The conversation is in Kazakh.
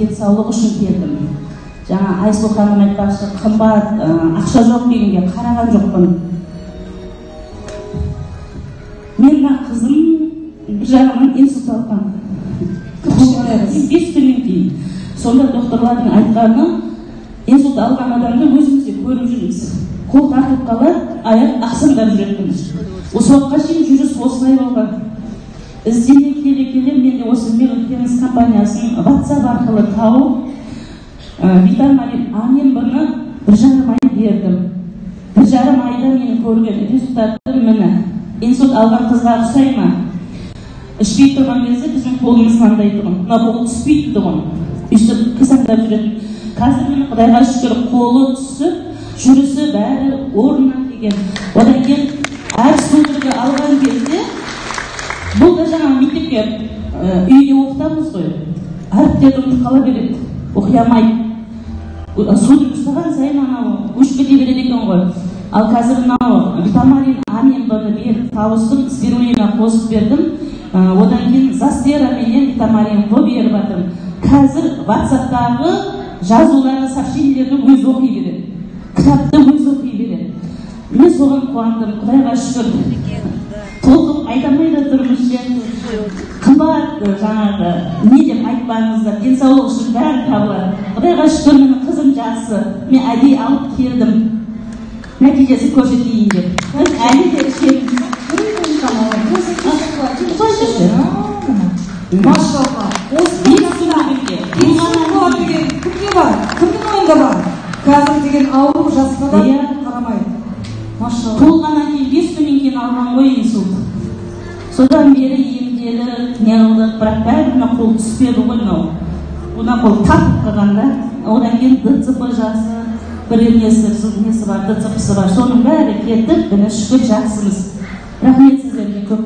денсаулығы үшін келдім. Жаңа Айсұлу ханым айтпақшы, қымбат, ақша жоқ дегенге қараған жоқпын. Менің қызым бір жағынан инсульт алған. 5 күннен кейін. Сонда докторлардың айтқаны, инсульт алған адамды өзімізде көріп жүрміз. Қол тартып қалады, аяқ ақсаңдап жүретінбіз. Осы уақытқа шейін жүріс осылай болған. Іздене келе мен де осы Мелотенс компаниясын WhatsApp арқылы тауып, Витамарин А-1-ні 1,5 ай бердім. 1,5 айда менің көрген результатым міне. Инсульт алған қызға ұқсай ма? Ішпей тұрған кезде біздің қолымыз мынандай тұғын. Мына қолы түспейді тұғын. Үстіп қисаңдап жүретін. Қазір мені Құдайға шүкір қолы түсіп, жүрісі бәрі орнына келген. Одан кейін әр судырды алған кезде бұл да жаңа мектепке үйде оқытамыз ғой. Әріптерді ұмытып қала береді. Оқи алмайды. Судыр ұстаған сайын анау өшіп кете береді екен ғой. Ал қазір мынау Витамарин А-ні беріп тауыстым, спирулина қосып бердім. Одан кейін Застера менен Витамарин беріп жатырмын. Қазір WhatsApp-тағы жазулары, сообщениелерді өз оқи береді. Кітапты өз оқи береді. Мен соған қуандым, Құдайға шүкір. Толқып айтамай да тұрмыз жерді. Қымбат жаңағы, не деп айтпаңыздар, денсаулық үшін бәрі табылады. Құдайға шүкір, менің қызым жақсы. Мен әдейі алып келдім. Нәтижесі көрсетейін деп. Әлі де ішеміз. Машалла. Кімде бар? Кімнің ойында бар? Қазір деген ауру жасқа да қарамайды. Машалла. Туылғаннан кейін 5 күннен кейін алған ғой инсульт. Содан бері емделі, не қылдық, бірақ бәріне қол түспеді ғой мынау. Бұна қол тартып қалғанда, одан кейін ДЦП жасы, бір несі бар, ДЦП-сы бар. Соның бәрі кетіп, шүкір жақсымыз. Рахмет сіздерге көп.